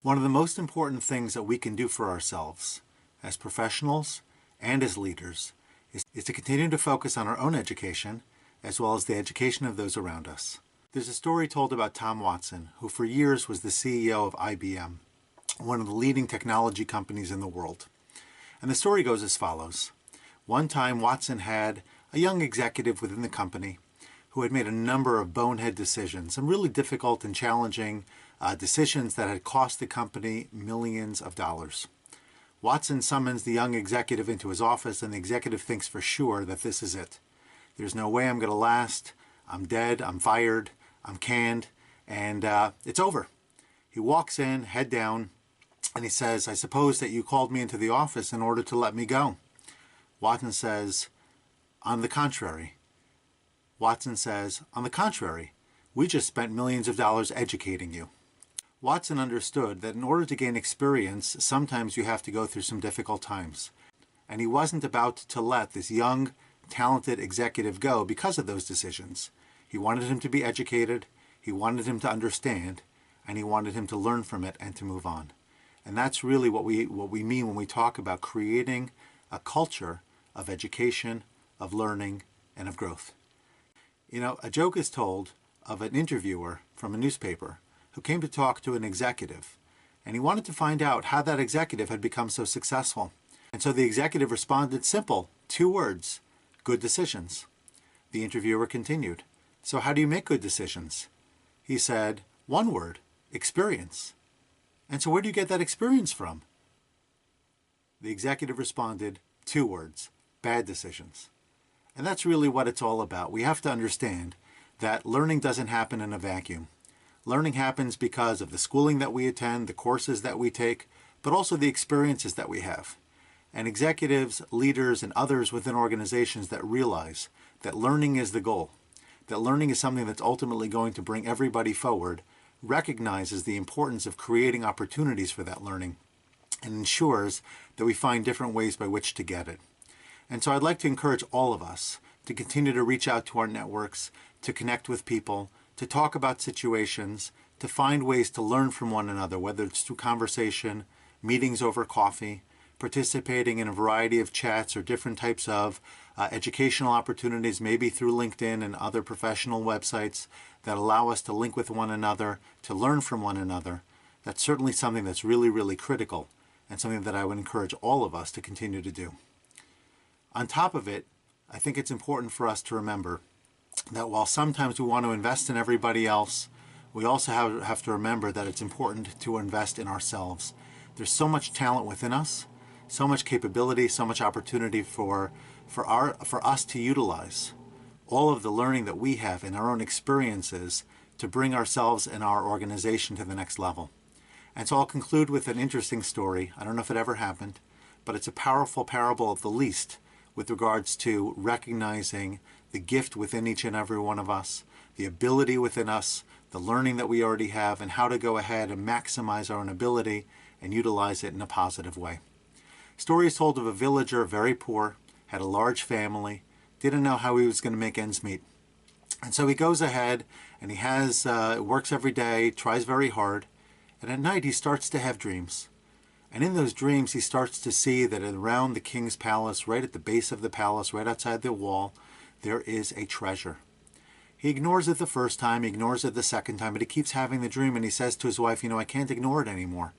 One of the most important things that we can do for ourselves as professionals and as leaders is to continue to focus on our own education as well as the education of those around us. There's a story told about Tom Watson, who for years was the CEO of IBM, one of the leading technology companies in the world. And the story goes as follows. One time Watson had a young executive within the company who had made a number of bonehead decisions, some really difficult and challenging decisions that had cost the company millions of dollars. Watson summons the young executive into his office, and the executive thinks for sure that this is it. There's no way I'm going to last. I'm dead. I'm fired. I'm canned. And it's over. He walks in, head down, and he says, "I suppose that you called me into the office in order to let me go." Watson says, "On the contrary." Watson says, "On the contrary, we just spent millions of dollars educating you." Watson understood that in order to gain experience, sometimes you have to go through some difficult times. And he wasn't about to let this young, talented executive go because of those decisions. He wanted him to be educated, he wanted him to understand, and he wanted him to learn from it and to move on. And that's really what we mean when we talk about creating a culture of education, of learning, and of growth. You know, a joke is told of an interviewer from a newspaper who came to talk to an executive, and he wanted to find out how that executive had become so successful. And so the executive responded simple, 2 words, "Good decisions." The interviewer continued, "So how do you make good decisions?" He said, 1 word, experience. "And so where do you get that experience from?" The executive responded, 2 words, bad decisions. And that's really what it's all about. We have to understand that learning doesn't happen in a vacuum. Learning happens because of the schooling that we attend, the courses that we take, but also the experiences that we have. And executives, leaders, and others within organizations that realize that learning is the goal, that learning is something that's ultimately going to bring everybody forward, recognizes the importance of creating opportunities for that learning, and ensures that we find different ways by which to get it. And so I'd like to encourage all of us to continue to reach out to our networks, to connect with people, to talk about situations, to find ways to learn from one another, whether it's through conversation, meetings over coffee, participating in a variety of chats or different types of educational opportunities, maybe through LinkedIn and other professional websites that allow us to link with one another, to learn from one another. That's certainly something that's really, really critical and something that I would encourage all of us to continue to do. On top of it, I think it's important for us to remember that while sometimes we want to invest in everybody else, we also have to remember that it's important to invest in ourselves. There's so much talent within us, so much capability, so much opportunity for us to utilize all of the learning that we have in our own experiences to bring ourselves and our organization to the next level. And so I'll conclude with an interesting story. I don't know if it ever happened, but it's a powerful parable at the least with regards to recognizing the gift within each and every one of us, the ability within us, the learning that we already have, and how to go ahead and maximize our own ability and utilize it in a positive way. Story is told of a villager, very poor, had a large family, didn't know how he was going to make ends meet. And so he goes ahead and he works every day, tries very hard, and at night he starts to have dreams. And in those dreams, he starts to see that around the king's palace, right at the base of the palace, right outside the wall, there is a treasure. He ignores it the first time, he ignores it the second time, but he keeps having the dream, and he says to his wife, "You know, I can't ignore it anymore.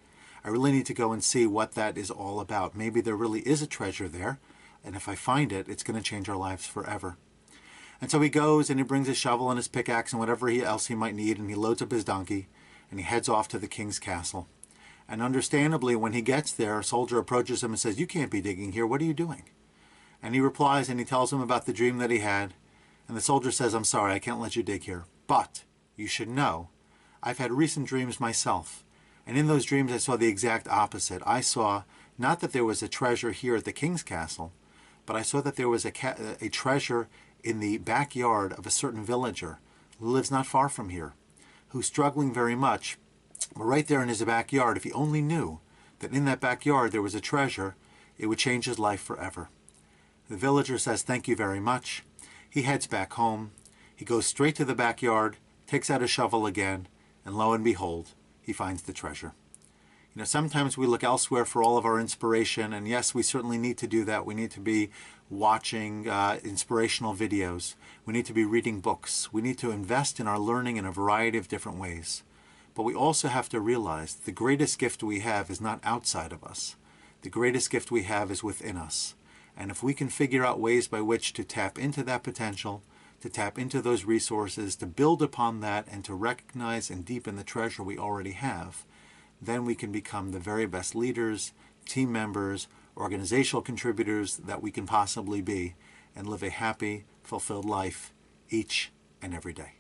I really need to go and see what that is all about. Maybe there really is a treasure there, and if I find it, it's going to change our lives forever." And so he goes and he brings his shovel and his pickaxe and whatever else he might need, and he loads up his donkey, and he heads off to the king's castle. And understandably, when he gets there, a soldier approaches him and says, "You can't be digging here. What are you doing?" And he replies and he tells him about the dream that he had. And the soldier says, "I'm sorry, I can't let you dig here. But you should know, I've had recent dreams myself. And in those dreams, I saw the exact opposite. I saw not that there was a treasure here at the king's castle, but I saw that there was a treasure in the backyard of a certain villager who lives not far from here, who's struggling very much. But right there in his backyard, if he only knew that in that backyard there was a treasure, it would change his life forever." The villager says, "Thank you very much." He heads back home. He goes straight to the backyard, takes out a shovel again, and lo and behold, he finds the treasure. Sometimes we look elsewhere for all of our inspiration, and yes, we certainly need to do that. We need to be watching inspirational videos. We need to be reading books. We need to invest in our learning in a variety of different ways. But we also have to realize the greatest gift we have is not outside of us. The greatest gift we have is within us. And if we can figure out ways by which to tap into that potential, to tap into those resources, to build upon that, and to recognize and deepen the treasure we already have, then we can become the very best leaders, team members, organizational contributors that we can possibly be, and live a happy, fulfilled life each and every day.